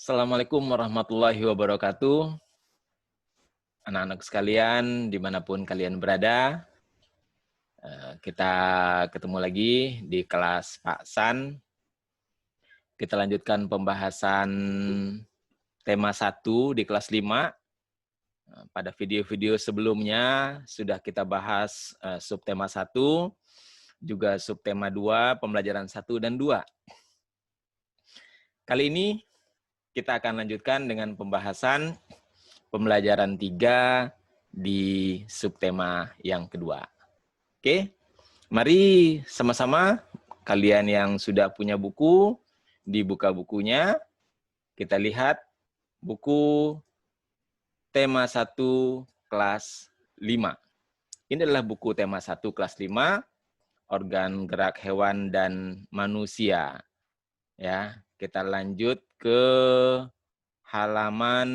Assalamualaikum warahmatullahi wabarakatuh. Anak-anak sekalian, dimanapun kalian berada, kita ketemu lagi di kelas Pak San. Kita lanjutkan pembahasan tema 1 di kelas 5. Pada video-video sebelumnya sudah kita bahas subtema 1, juga subtema 2, pembelajaran 1 dan 2. Kali ini kita akan lanjutkan dengan pembahasan pembelajaran 3 di subtema yang kedua. Oke, mari sama-sama kalian yang sudah punya buku, dibuka bukunya. Kita lihat buku tema 1 kelas 5. Ini adalah buku tema 1 kelas 5, organ gerak hewan dan manusia. Ya, kita lanjut ke halaman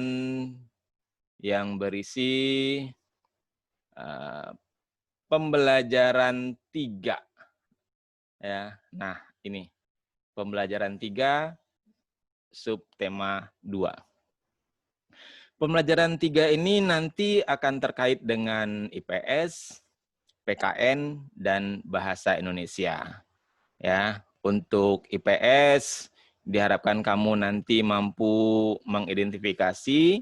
yang berisi pembelajaran 3. Ya, nah ini pembelajaran 3 subtema 2. Pembelajaran 3 ini nanti akan terkait dengan IPS, PKN, dan bahasa Indonesia. Ya, untuk IPS diharapkan kamu nanti mampu mengidentifikasi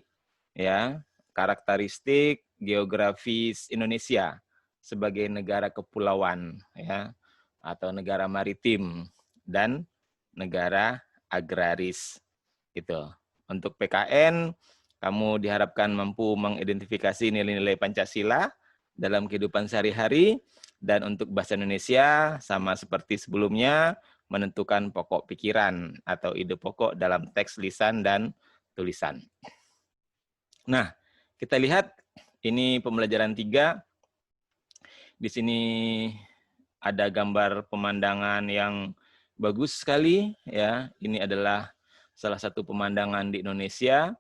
ya karakteristik geografis Indonesia sebagai negara kepulauan ya atau negara maritim dan negara agraris gitu. Untuk PKN kamu diharapkan mampu mengidentifikasi nilai-nilai Pancasila dalam kehidupan sehari-hari, dan untuk bahasa Indonesia sama seperti sebelumnya menentukan pokok pikiran atau ide pokok dalam teks lisan dan tulisan. Nah, kita lihat ini pembelajaran 3. Di sini ada gambar pemandangan yang bagus sekali ya. Ini adalah salah satu pemandangan di Indonesia.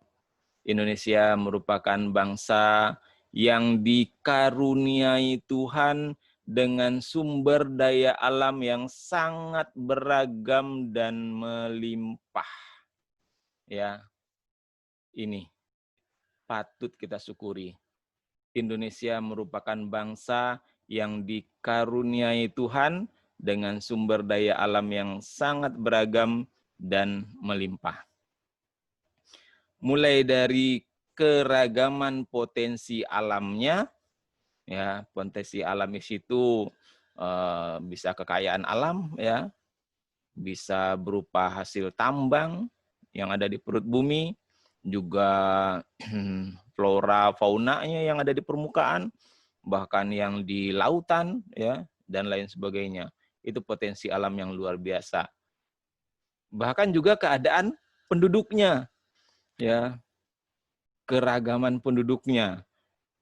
Indonesia merupakan bangsa yang dikaruniai Tuhan dengan sumber daya alam yang sangat beragam dan melimpah. Ya. Ini patut kita syukuri. Indonesia merupakan bangsa yang dikaruniai Tuhan dengan sumber daya alam yang sangat beragam dan melimpah. Mulai dari keragaman potensi alamnya, ya potensi alam di situ bisa kekayaan alam, ya, bisa berupa hasil tambang yang ada di perut bumi, juga flora faunanya yang ada di permukaan, bahkan yang di lautan, ya, dan lain sebagainya. Itu potensi alam yang luar biasa. Bahkan juga keadaan penduduknya, ya, keragaman penduduknya,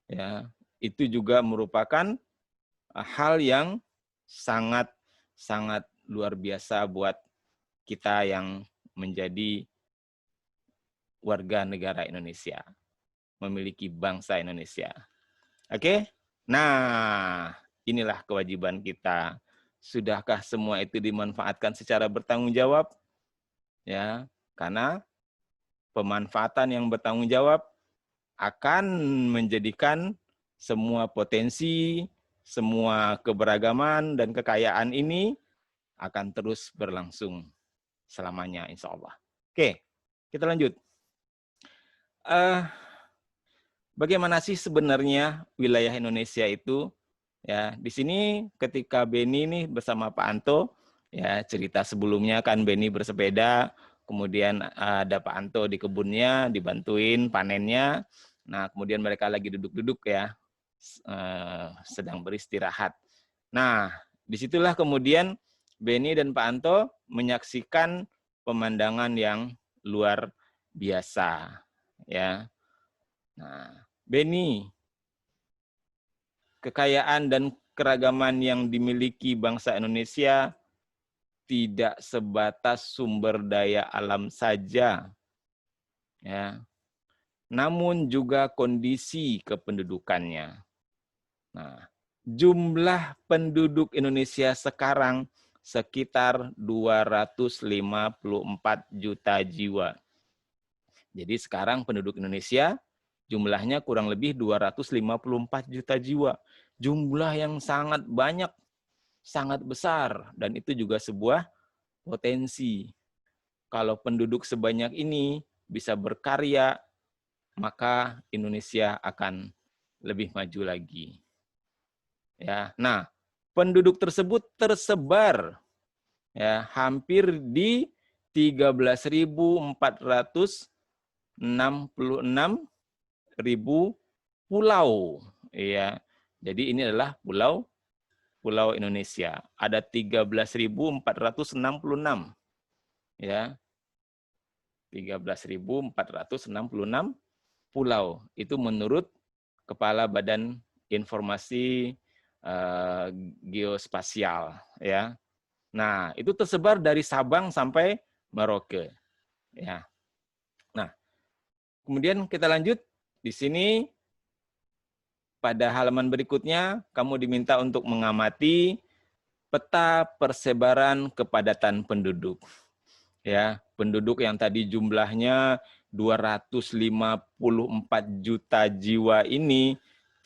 ya, itu juga merupakan hal yang sangat luar biasa buat kita yang menjadi warga negara Indonesia, memiliki bangsa Indonesia. Oke? Nah, inilah kewajiban kita. Sudahkah semua itu dimanfaatkan secara bertanggung jawab? Ya, karena pemanfaatan yang bertanggung jawab akan menjadikan semua potensi, semua keberagaman dan kekayaan ini akan terus berlangsung selamanya, insya Allah. Oke, kita lanjut. Bagaimana sih sebenarnya wilayah Indonesia itu? Ya, di sini ketika Beni nih bersama Pak Anto, ya cerita sebelumnya kan Beni bersepeda, kemudian ada Pak Anto di kebunnya, dibantuin panennya. Nah, kemudian mereka lagi duduk-duduk ya, sedang beristirahat. Nah, disitulah kemudian Beni dan Pak Anto menyaksikan pemandangan yang luar biasa, ya. Nah, Beni, kekayaan dan keragaman yang dimiliki bangsa Indonesia tidak sebatas sumber daya alam saja, ya, namun juga kondisi kependudukannya. Nah, jumlah penduduk Indonesia sekarang sekitar 254 juta jiwa. Jadi sekarang penduduk Indonesia jumlahnya kurang lebih 254 juta jiwa. Jumlah yang sangat banyak, sangat besar, dan itu juga sebuah potensi. Kalau penduduk sebanyak ini bisa berkarya, maka Indonesia akan lebih maju lagi. Ya, nah, penduduk tersebut tersebar ya hampir di 13.466 ribu pulau. Ya, jadi ini adalah pulau Indonesia. Ada 13.466 ya. 13.466 pulau. Itu menurut Kepala Badan Informasi Geospasial ya. Nah, itu tersebar dari Sabang sampai Merauke ya. Nah, kemudian kita lanjut di sini pada halaman berikutnya kamu diminta untuk mengamati peta persebaran kepadatan penduduk. Ya, penduduk yang tadi jumlahnya 254 juta jiwa ini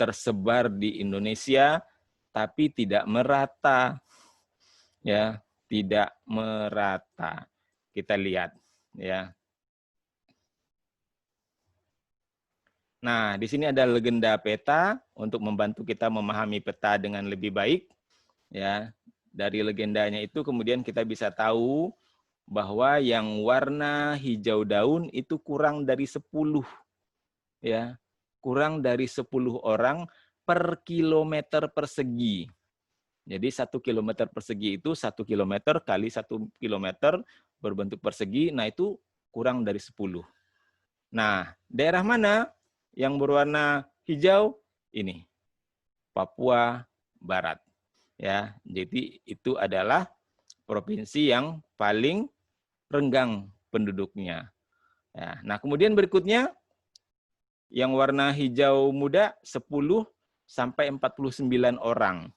tersebar di Indonesia tapi tidak merata. Ya, tidak merata. Kita lihat ya. Nah, di sini ada legenda peta untuk membantu kita memahami peta dengan lebih baik ya. Dari legendanya itu kemudian kita bisa tahu bahwa yang warna hijau daun itu kurang dari 10 ya. Kurang dari 10 orang per kilometer persegi. Jadi 1 kilometer persegi itu 1 kilometer kali 1 kilometer berbentuk persegi, nah itu kurang dari 10. Nah, daerah mana yang berwarna hijau? Ini, Papua Barat. Ya, jadi itu adalah provinsi yang paling renggang penduduknya. Ya, nah, kemudian berikutnya yang warna hijau muda 10 sampai 49 orang.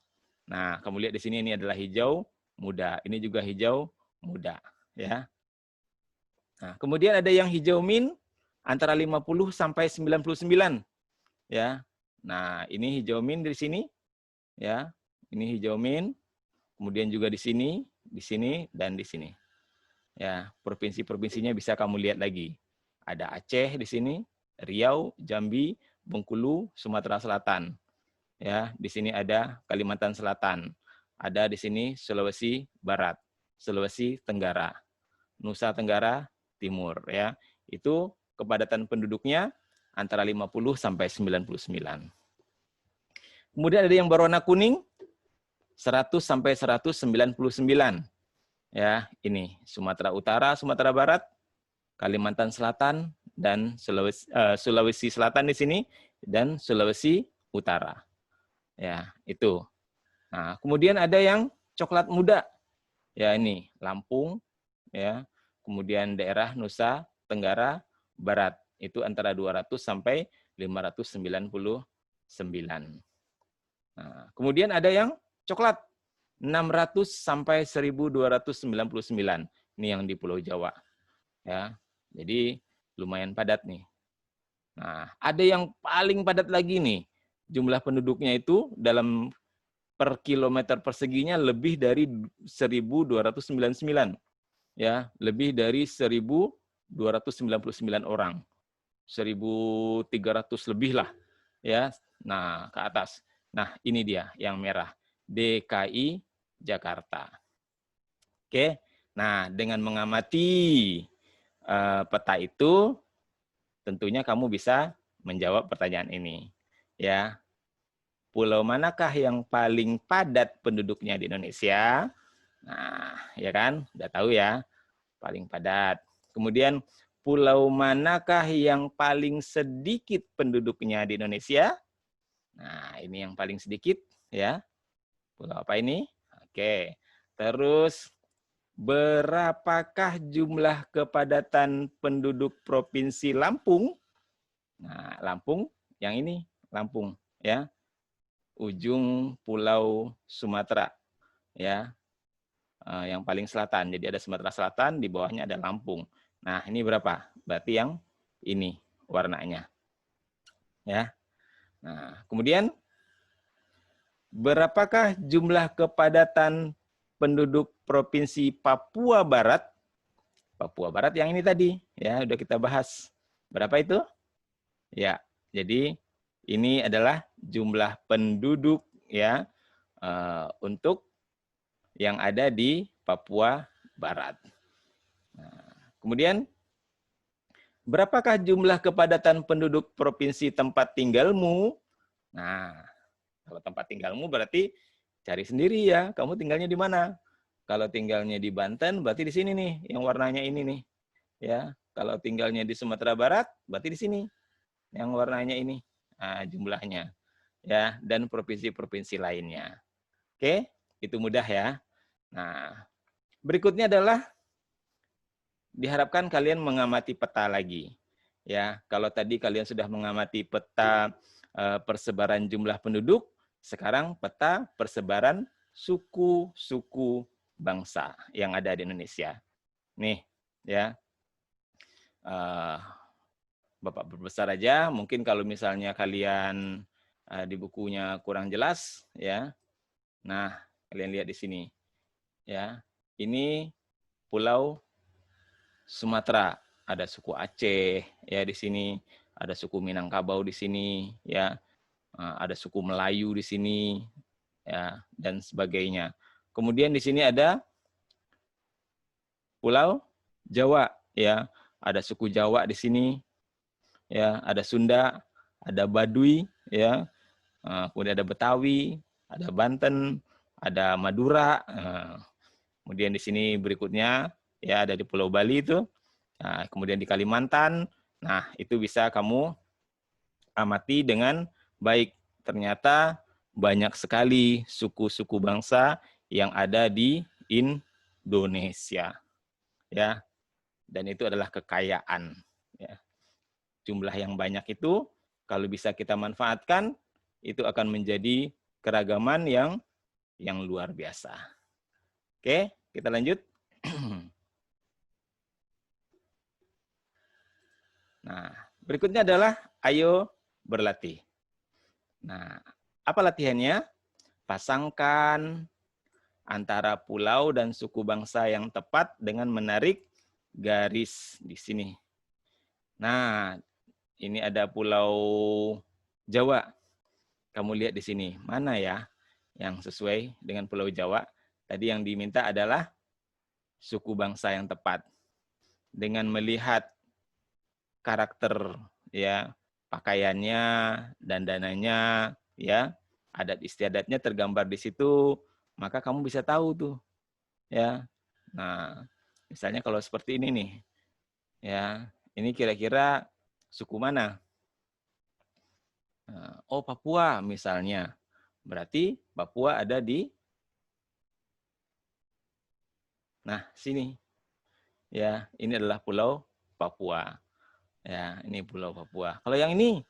Nah, kamu lihat di sini ini adalah hijau muda. Ini juga hijau muda, ya. Nah, kemudian ada yang hijau min antara 50 sampai 99, ya. Nah, ini hijau min di sini, ya. Ini hijau min. Kemudian juga di sini, dan di sini. Ya, provinsi-provinsinya bisa kamu lihat lagi. Ada Aceh di sini, Riau, Jambi, Bengkulu, Sumatera Selatan. Ya, di sini ada Kalimantan Selatan. Ada di sini Sulawesi Barat, Sulawesi Tenggara, Nusa Tenggara Timur ya. Itu kepadatan penduduknya antara 50 sampai 99. Kemudian ada yang berwarna kuning 100 sampai 199. Ya, ini Sumatera Utara, Sumatera Barat, Kalimantan Selatan dan Sulawesi Selatan di sini dan Sulawesi Utara. Ya, itu. Nah, kemudian ada yang coklat muda. Ya, ini Lampung ya. Kemudian daerah Nusa Tenggara Barat. Itu antara 200 sampai 599. Nah, kemudian ada yang coklat 600 sampai 1299. Ini yang di Pulau Jawa. Ya. Jadi lumayan padat nih. Nah, ada yang paling padat lagi nih. Jumlah penduduknya itu dalam per kilometer perseginya lebih dari 1.299. Ya, lebih dari 1.299 orang. 1.300 lebih lah. Ya. Nah, ke atas. Nah, ini dia yang merah. DKI Jakarta. Oke. Nah, dengan mengamati peta itu tentunya kamu bisa menjawab pertanyaan ini. Ya. Pulau manakah yang paling padat penduduknya di Indonesia? Nah, ya kan? Udah tahu ya, paling padat. Kemudian, pulau manakah yang paling sedikit penduduknya di Indonesia? Nah, ini yang paling sedikit ya. Pulau apa ini? Oke. Terus, berapakah jumlah kepadatan penduduk Provinsi Lampung? Nah, Lampung yang ini, Lampung ya. Ujung Pulau Sumatera ya, yang paling selatan. Jadi ada Sumatera Selatan, di bawahnya ada Lampung. Nah, ini berapa? Berarti yang ini warnanya. Ya. Nah, kemudian berapakah jumlah kepadatan penduduk Provinsi Papua Barat? Papua Barat yang ini tadi, ya, udah kita bahas. Berapa itu? Ya, jadi ini adalah jumlah penduduk ya untuk yang ada di Papua Barat. Nah, kemudian berapakah jumlah kepadatan penduduk provinsi tempat tinggalmu? Nah, kalau tempat tinggalmu berarti cari sendiri ya, kamu tinggalnya di mana? Kalau tinggalnya di Banten, berarti di sini nih, yang warnanya ini nih. Ya, kalau tinggalnya di Sumatera Barat, berarti di sini, yang warnanya ini. Nah, jumlahnya. Ya, dan provinsi-provinsi lainnya. Oke, itu mudah ya. Nah, berikutnya adalah diharapkan kalian mengamati peta lagi. Ya, kalau tadi kalian sudah mengamati peta persebaran jumlah penduduk, sekarang peta persebaran suku-suku bangsa yang ada di Indonesia. Nih, ya. Bapak berbesar aja, mungkin kalau misalnya kalian di bukunya kurang jelas, ya. Nah, kalian lihat di sini, ya. Ini Pulau Sumatera, ada suku Aceh, ya di sini, ada suku Minangkabau di sini, ya. Ada suku Melayu di sini, ya, dan sebagainya. Kemudian di sini ada Pulau Jawa, ya, ada suku Jawa di sini, ya, ada Sunda, ada Baduy, ya, kemudian ada Betawi, ada Banten, ada Madura. Kemudian di sini berikutnya, ya, ada di Pulau Bali itu. Nah, kemudian di Kalimantan, nah itu bisa kamu amati dengan baik. Ternyata banyak sekali suku-suku bangsa yang ada di Indonesia, ya. Dan itu adalah kekayaan. Ya. Jumlah yang banyak itu kalau bisa kita manfaatkan, itu akan menjadi keragaman yang luar biasa. Oke, kita lanjut. Nah, berikutnya adalah ayo berlatih. Nah, apa latihannya? Pasangkan antara pulau dan suku bangsa yang tepat dengan menarik garis di sini. Nah, ini ada Pulau Jawa. Kamu lihat di sini, mana ya yang sesuai dengan Pulau Jawa? Tadi yang diminta adalah suku bangsa yang tepat. Dengan melihat karakter ya, pakaiannya, dandanannya, ya, adat istiadatnya tergambar di situ, maka kamu bisa tahu tuh, ya. Nah, misalnya kalau seperti ini nih, ya, ini kira-kira suku mana? Oh, Papua misalnya. Berarti Papua ada di, nah, sini. Ya, ini adalah Pulau Papua. Ya, ini Pulau Papua. Kalau yang ini,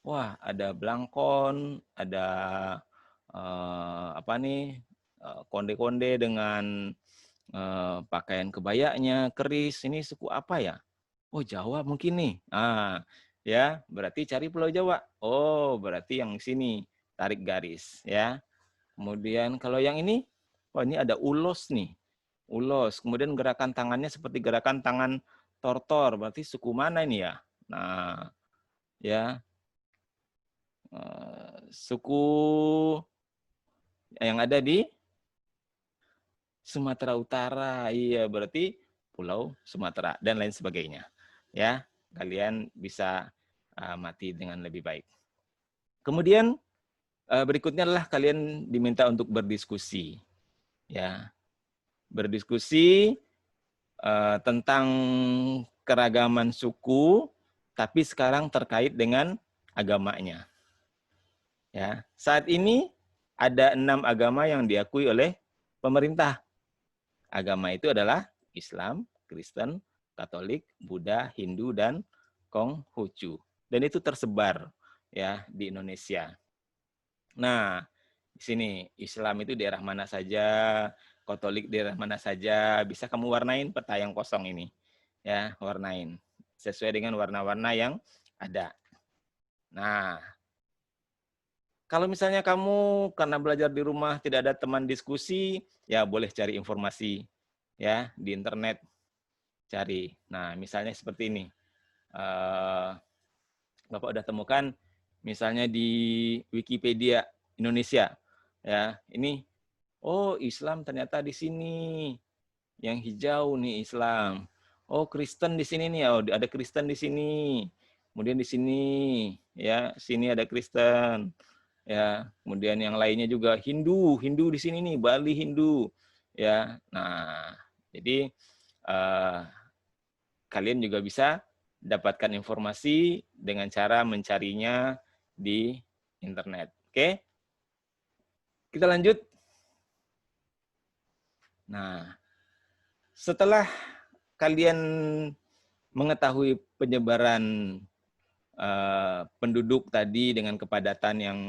wah, ada Blangkon, ada apa nih, konde-konde dengan pakaian kebayanya, keris. Ini suku apa ya? Oh, Jawa mungkin nih. Ya, berarti cari Pulau Jawa. Oh, berarti yang sini, tarik garis, ya. Kemudian kalau yang ini, oh ini ada ulos nih. Ulos. Kemudian gerakan tangannya seperti gerakan tangan tortor. Berarti suku mana ini ya? Nah, ya. Suku yang ada di Sumatera Utara. Iya, berarti Pulau Sumatera dan lain sebagainya. Ya, kalian bisa mati dengan lebih baik. Kemudian berikutnya adalah kalian diminta untuk berdiskusi. Ya. Berdiskusi tentang keragaman suku, tapi sekarang terkait dengan agamanya. Ya, saat ini ada 6 agama yang diakui oleh pemerintah. Agama itu adalah Islam, Kristen, Katolik, Buddha, Hindu, dan Konghucu. Dan itu tersebar ya di Indonesia. Nah, di sini Islam itu daerah mana saja, Katolik daerah mana saja, bisa kamu warnain peta yang kosong ini. Ya, warnain. sesuai dengan warna-warna yang ada. Nah, kalau misalnya kamu karena belajar di rumah tidak ada teman diskusi, ya boleh cari informasi ya di internet, cari. Nah, misalnya seperti ini. Bapak udah temukan misalnya di Wikipedia Indonesia ya. Ini oh Islam ternyata di sini. Yang hijau nih Islam. Oh, Kristen di sini nih. Oh, ada Kristen di sini. Kemudian di sini ya, sini ada Kristen. Ya, kemudian yang lainnya juga Hindu, Hindu di sini nih, Bali Hindu. Ya. Nah, jadi kalian juga bisa dapatkan informasi dengan cara mencarinya di internet. Oke? Kita lanjut. Nah, setelah kalian mengetahui penyebaran penduduk tadi dengan kepadatan yang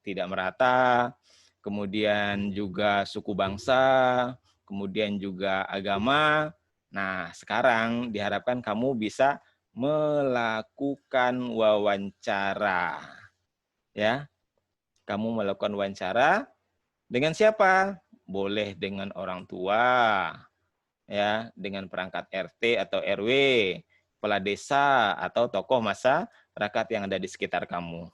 tidak merata, kemudian juga suku bangsa, kemudian juga agama. Nah, sekarang diharapkan kamu bisa melakukan wawancara. Ya, kamu melakukan wawancara dengan siapa? Boleh dengan orang tua, ya, dengan perangkat RT atau RW, kepala desa atau tokoh masyarakat yang ada di sekitar kamu.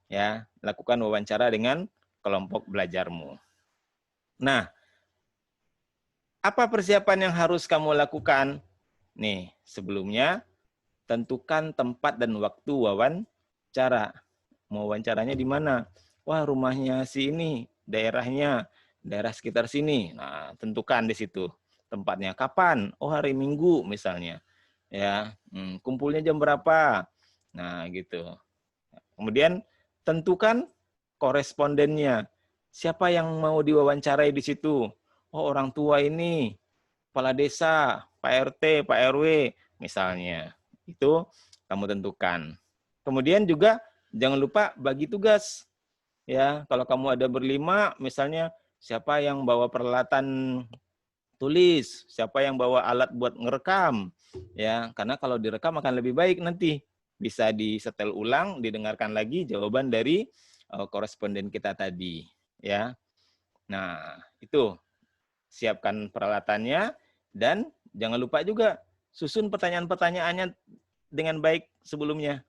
Ya, lakukan wawancara dengan kelompok belajarmu. Nah, apa persiapan yang harus kamu lakukan? Nih, sebelumnya tentukan tempat dan waktu wawancara. Mau wawancaranya di mana? Wah, rumahnya si ini, daerahnya, daerah sekitar sini. Nah, tentukan di situ tempatnya. Kapan? Oh, hari Minggu misalnya. Ya, kumpulnya jam berapa? Nah, gitu. Kemudian tentukan korespondennya. Siapa yang mau diwawancarai di situ? Oh, orang tua ini, kepala desa, Pak RT, Pak RW, misalnya. Itu kamu tentukan. Kemudian juga jangan lupa bagi tugas. Ya, kalau kamu ada berlima, misalnya siapa yang bawa peralatan tulis, siapa yang bawa alat buat ngerekam, ya, karena kalau direkam akan lebih baik nanti bisa disetel ulang, didengarkan lagi jawaban dari koresponden kita tadi, ya. Nah, itu siapkan peralatannya dan jangan lupa juga susun pertanyaan-pertanyaannya dengan baik sebelumnya.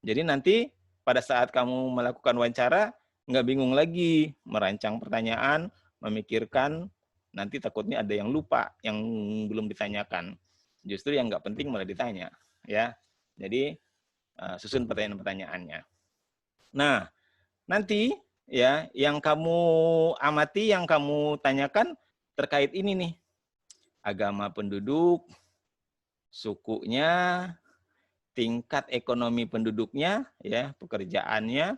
Jadi nanti pada saat kamu melakukan wawancara, nggak bingung lagi merancang pertanyaan, memikirkan, nanti takutnya ada yang lupa, yang belum ditanyakan. Justru yang nggak penting malah ditanya. Ya, jadi susun pertanyaan-pertanyaannya. Nah, nanti ya yang kamu amati, yang kamu tanyakan terkait ini nih, agama penduduk, sukunya, tingkat ekonomi penduduknya, ya pekerjaannya,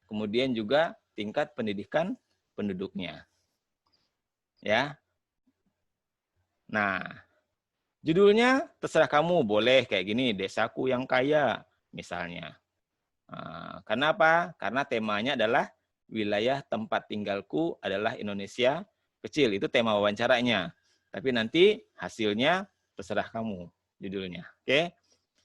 kemudian juga tingkat pendidikan penduduknya. Ya. Nah, judulnya terserah kamu, boleh kayak gini, Desaku yang Kaya misalnya. Karena apa? Karena temanya adalah wilayah tempat tinggalku adalah Indonesia kecil. Itu tema wawancaranya. Tapi nanti hasilnya terserah kamu judulnya. Oke?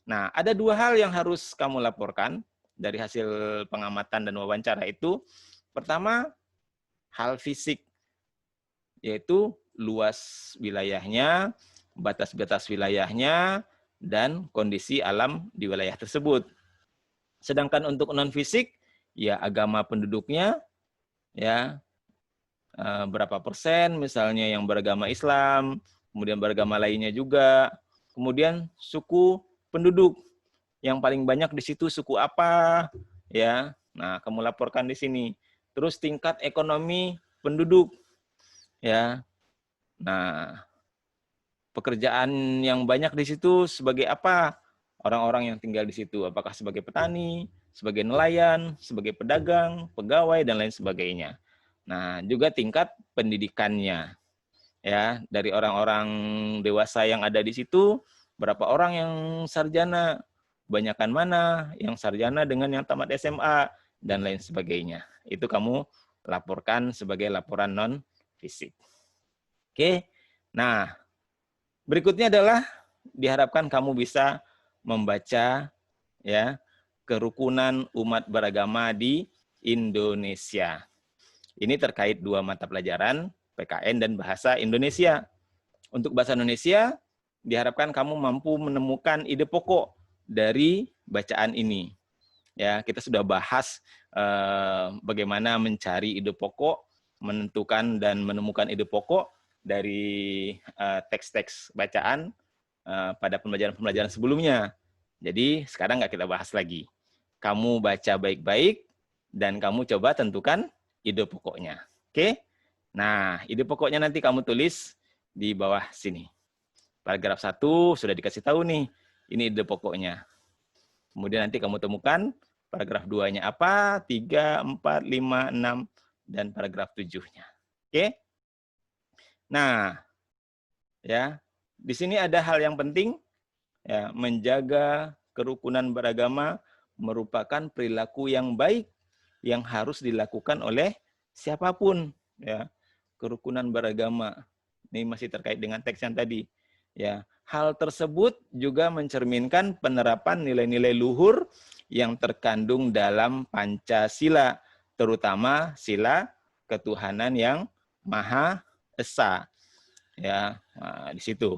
Nah, ada dua hal yang harus kamu laporkan dari hasil pengamatan dan wawancara itu. Pertama, hal fisik, yaitu luas wilayahnya, batas-batas wilayahnya, dan kondisi alam di wilayah tersebut. Sedangkan untuk non-fisik, ya agama penduduknya, ya berapa persen misalnya yang beragama Islam, kemudian beragama lainnya juga, kemudian suku penduduk, yang paling banyak di situ suku apa, ya. Nah, kamu laporkan di sini. Terus tingkat ekonomi penduduk, ya. Nah, pekerjaan yang banyak di situ sebagai apa? Orang-orang yang tinggal di situ, apakah sebagai petani, sebagai nelayan, sebagai pedagang, pegawai, dan lain sebagainya. Nah, juga tingkat pendidikannya, ya, dari orang-orang dewasa yang ada di situ, berapa orang yang sarjana, banyakkan mana yang sarjana dengan yang tamat SMA, dan lain sebagainya. Itu kamu laporkan sebagai laporan non-fisik. Oke, nah berikutnya adalah diharapkan kamu bisa membaca ya kerukunan umat beragama di Indonesia. Ini terkait 2 mata pelajaran, PKN dan bahasa Indonesia. Untuk bahasa Indonesia, diharapkan kamu mampu menemukan ide pokok dari bacaan ini. Ya, kita sudah bahas bagaimana mencari ide pokok, menentukan dan menemukan ide pokok dari teks-teks bacaan pada pembelajaran-pembelajaran sebelumnya. Jadi sekarang nggak kita bahas lagi. Kamu baca baik-baik dan kamu coba tentukan ide pokoknya. Oke? Nah, ide pokoknya nanti kamu tulis di bawah sini. Paragraf 1 sudah dikasih tahu nih, ini ide pokoknya. Kemudian nanti kamu temukan paragraf 2-nya apa, 3, 4, 5, 6, dan paragraf 7-nya. Oke? Nah, ya, di sini ada hal yang penting, ya, menjaga kerukunan beragama merupakan perilaku yang baik yang harus dilakukan oleh siapapun, ya. Kerukunan beragama. Ini masih terkait dengan teks yang tadi. Ya, hal tersebut juga mencerminkan penerapan nilai-nilai luhur yang terkandung dalam Pancasila, terutama sila ketuhanan yang Maha Esa. Ya, nah, di situ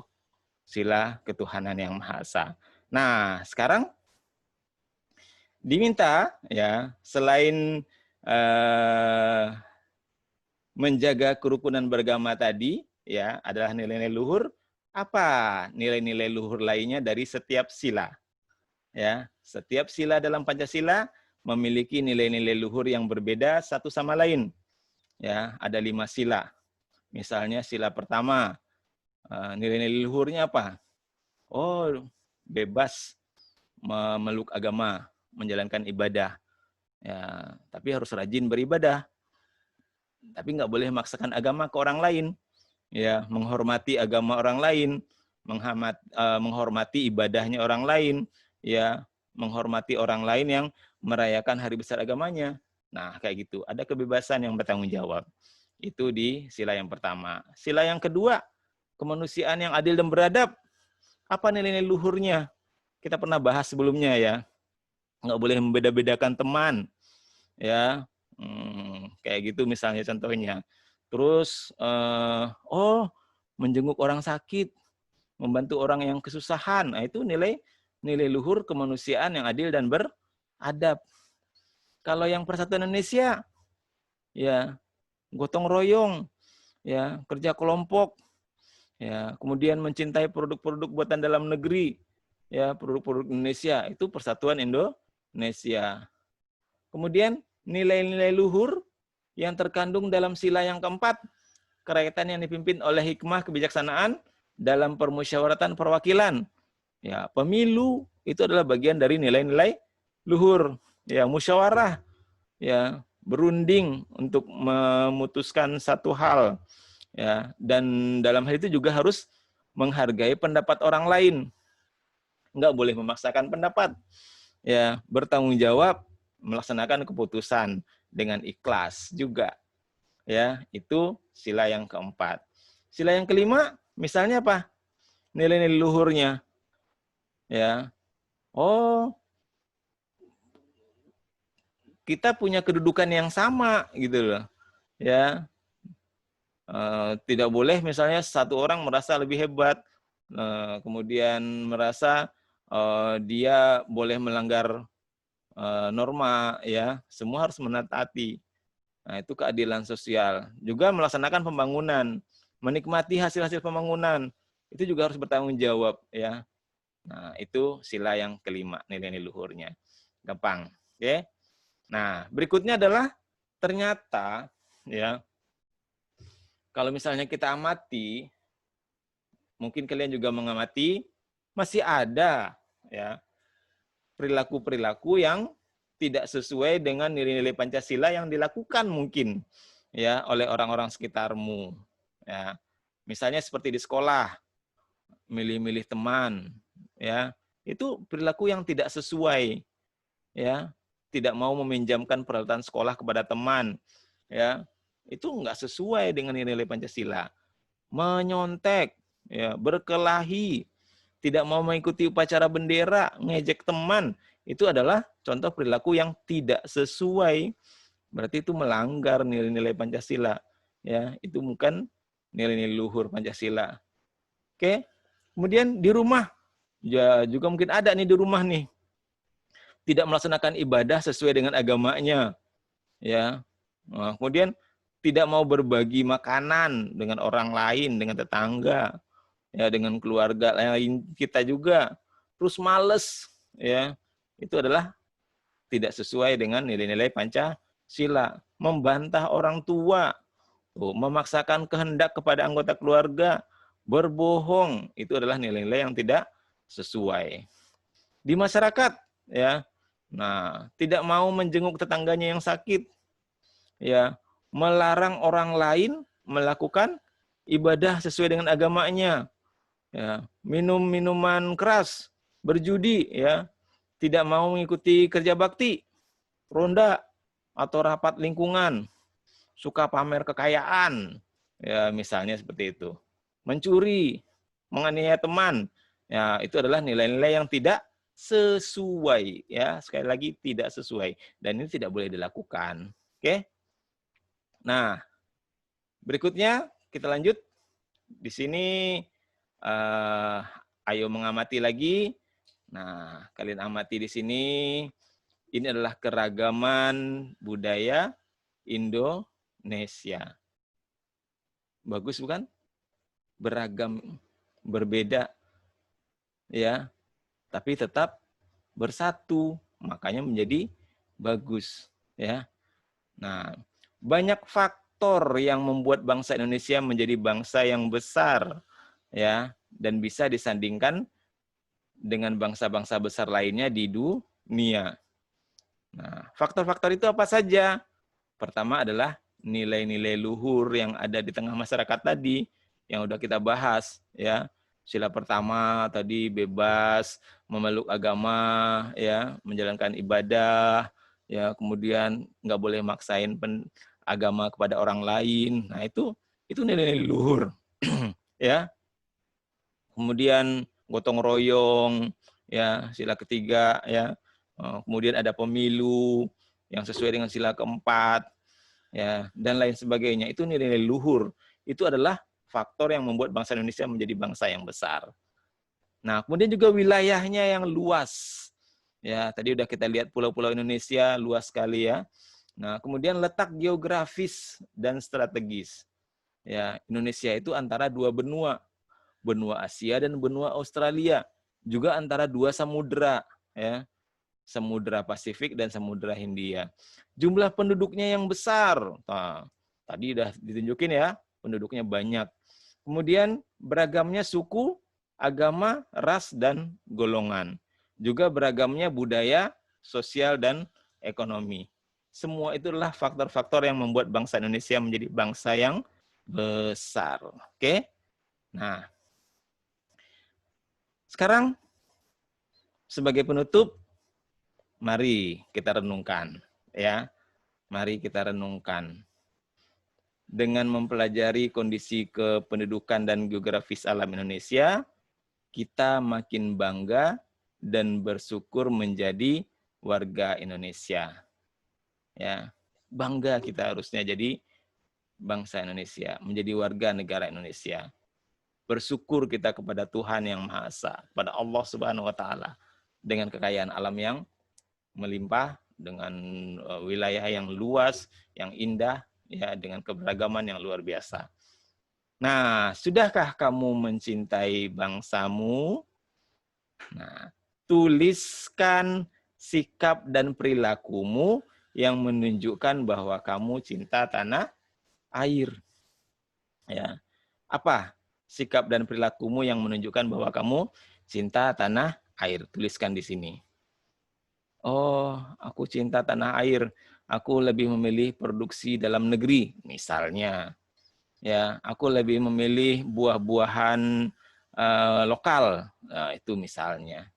sila ketuhanan yang Maha Esa. Nah, sekarang diminta ya selain menjaga kerukunan beragama tadi ya adalah nilai-nilai luhur. Apa nilai-nilai luhur lainnya dari setiap sila? Ya, setiap sila dalam Pancasila memiliki nilai-nilai luhur yang berbeda satu sama lain. Ya, ada 5 sila. Misalnya sila pertama, nilai-nilai luhurnya apa? Oh, bebas memeluk agama, menjalankan ibadah. Ya, tapi harus rajin beribadah. Tapi nggak boleh memaksakan agama ke orang lain. Ya, menghormati agama orang lain, menghormati ibadahnya orang lain, ya, menghormati orang lain yang merayakan hari besar agamanya. Nah, kayak gitu. Ada kebebasan yang bertanggung jawab. Itu di sila yang pertama. Sila yang kedua, kemanusiaan yang adil dan beradab. Apa nilai-nilai luhurnya? Kita pernah bahas sebelumnya ya. Nggak boleh membeda-bedakan teman. Ya, kayak gitu misalnya contohnya. Terus, menjenguk orang sakit, membantu orang yang kesusahan. Nah, itu nilai luhur kemanusiaan yang adil dan beradab. Kalau yang Persatuan Indonesia, ya gotong royong, ya kerja kelompok, ya kemudian mencintai produk-produk buatan dalam negeri, ya produk-produk Indonesia itu Persatuan Indonesia. Kemudian nilai-nilai luhur yang terkandung dalam sila yang keempat, kerakyatan yang dipimpin oleh hikmah kebijaksanaan dalam permusyawaratan perwakilan. Ya, pemilu itu adalah bagian dari nilai-nilai luhur. Ya, musyawarah, ya, berunding untuk memutuskan satu hal. Ya, dan dalam hal itu juga harus menghargai pendapat orang lain. Enggak boleh memaksakan pendapat. Ya, bertanggung jawab melaksanakan keputusan dengan ikhlas juga. Ya, itu sila yang keempat. Sila yang kelima, misalnya apa? Nilai-nilai luhurnya. Ya. Oh, kita punya kedudukan yang sama gitu loh. Ya. Tidak boleh misalnya satu orang merasa lebih hebat, kemudian merasa dia boleh melanggar norma, ya, semua harus menaati. Nah, itu keadilan sosial. Juga melaksanakan pembangunan, menikmati hasil-hasil pembangunan, itu juga harus bertanggung jawab, ya. Nah, itu sila yang kelima, nilai-nilai luhurnya. Gampang, oke? Nah, berikutnya adalah ternyata, ya, kalau misalnya kita amati, mungkin kalian juga mengamati, masih ada, ya, perilaku-perilaku yang tidak sesuai dengan nilai-nilai Pancasila yang dilakukan mungkin ya oleh orang-orang sekitarmu. Ya. Misalnya seperti di sekolah, milih-milih teman, ya. Itu perilaku yang tidak sesuai. Ya. Tidak mau meminjamkan peralatan sekolah kepada teman, ya. Itu enggak sesuai dengan nilai-nilai Pancasila. Menyontek, ya, berkelahi, tidak mau mengikuti upacara bendera, ngejek teman, itu adalah contoh perilaku yang tidak sesuai. Berarti itu melanggar nilai-nilai Pancasila. Ya, itu bukan nilai-nilai luhur Pancasila. Oke. Kemudian di rumah, ya juga mungkin ada nih di rumah nih, tidak melaksanakan ibadah sesuai dengan agamanya, ya. Nah, kemudian tidak mau berbagi makanan dengan orang lain, dengan tetangga, ya, dengan keluarga lain kita juga. Terus males, ya. Itu adalah tidak sesuai dengan nilai-nilai Pancasila. Membantah orang tua, memaksakan kehendak kepada anggota keluarga, berbohong, itu adalah nilai-nilai yang tidak sesuai. Di masyarakat, ya, nah, tidak mau menjenguk tetangganya yang sakit, ya, melarang orang lain melakukan ibadah sesuai dengan agamanya, ya, minum minuman keras, berjudi, ya, tidak mau mengikuti kerja bakti, ronda atau rapat lingkungan, suka pamer kekayaan, ya, misalnya seperti itu. Mencuri, menganiaya teman, ya, itu adalah nilai-nilai yang tidak sesuai, ya, sekali lagi tidak sesuai, dan ini tidak boleh dilakukan. Oke. Nah, berikutnya kita lanjut. Di sini ayo mengamati lagi. Nah, kalian amati di sini. Ini adalah keragaman budaya Indonesia. Bagus bukan? Beragam, berbeda, ya, tapi tetap bersatu, makanya menjadi bagus, ya. Nah, banyak faktor yang membuat bangsa Indonesia menjadi bangsa yang besar, ya, dan bisa disandingkan dengan bangsa-bangsa besar lainnya di dunia. Nah, faktor-faktor itu apa saja? Pertama adalah nilai-nilai luhur yang ada di tengah masyarakat tadi, yang udah kita bahas, ya. Sila pertama tadi bebas memeluk agama, ya, menjalankan ibadah, ya, kemudian nggak boleh maksain agama kepada orang lain. Nah, itu nilai-nilai luhur, ya. Kemudian gotong royong, ya, sila ketiga, ya. Kemudian ada pemilu yang sesuai dengan sila keempat, ya, dan lain sebagainya. Itu nilai-nilai luhur. Itu adalah faktor yang membuat bangsa Indonesia menjadi bangsa yang besar. Nah, kemudian juga wilayahnya yang luas. Ya, tadi udah kita lihat pulau-pulau Indonesia luas sekali, ya. Nah, kemudian letak geografis dan strategis. Ya, Indonesia itu antara dua benua, benua Asia dan benua Australia, juga antara dua samudera, ya. Samudra Pasifik dan Samudra Hindia. Jumlah penduduknya yang besar. Nah, tadi udah ditunjukin, ya, penduduknya banyak. Kemudian beragamnya suku, agama, ras, dan golongan. Juga beragamnya budaya, sosial, dan ekonomi. Semua itu adalah faktor-faktor yang membuat bangsa Indonesia menjadi bangsa yang besar. Oke? Nah, sekarang sebagai penutup, mari kita renungkan, ya. Mari kita renungkan. Dengan mempelajari kondisi kependudukan dan geografis alam Indonesia, kita makin bangga dan bersyukur menjadi warga Indonesia. Ya, bangga kita harusnya jadi bangsa Indonesia, menjadi warga negara Indonesia. Bersyukur kita kepada Tuhan Yang Maha Esa, kepada Allah Subhanahu wa taala dengan kekayaan alam yang melimpah, dengan wilayah yang luas, yang indah, ya, dengan keberagaman yang luar biasa. Nah, sudahkah kamu mencintai bangsamu? Nah, tuliskan sikap dan perilakumu yang menunjukkan bahwa kamu cinta tanah air. Ya. Apa sikap dan perilakumu yang menunjukkan bahwa kamu cinta tanah air? Tuliskan di sini. Oh, aku cinta tanah air. Aku lebih memilih produksi dalam negeri, misalnya. Ya, aku lebih memilih buah-buahan lokal, nah, itu misalnya.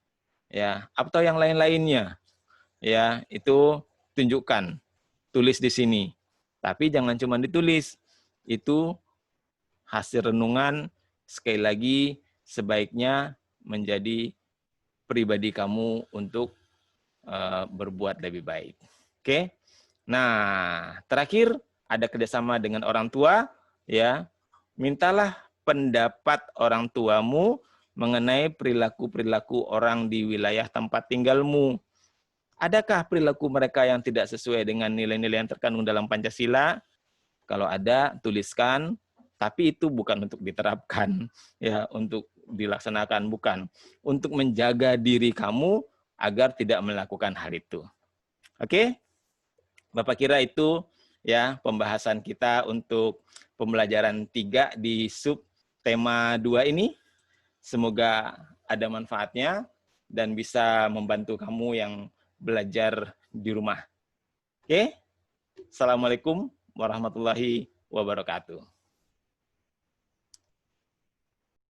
Ya, atau yang lain-lainnya. Ya, itu tunjukkan, tulis di sini. Tapi jangan cuma ditulis. Itu hasil renungan, sekali lagi sebaiknya menjadi pribadi kamu untuk berbuat lebih baik. Oke. Nah, terakhir ada kerjasama dengan orang tua, ya. Mintalah pendapat orang tuamu mengenai perilaku-perilaku orang di wilayah tempat tinggalmu. Adakah perilaku mereka yang tidak sesuai dengan nilai-nilai yang terkandung dalam Pancasila? Kalau ada, tuliskan. Tapi itu bukan untuk diterapkan, ya, untuk dilaksanakan, bukan. Untuk menjaga diri kamu agar tidak melakukan hal itu. Oke? Bapak kira itu ya pembahasan kita untuk pembelajaran 3 di sub tema 2 ini. Semoga ada manfaatnya dan bisa membantu kamu yang belajar di rumah. Oke? Assalamualaikum warahmatullahi wabarakatuh.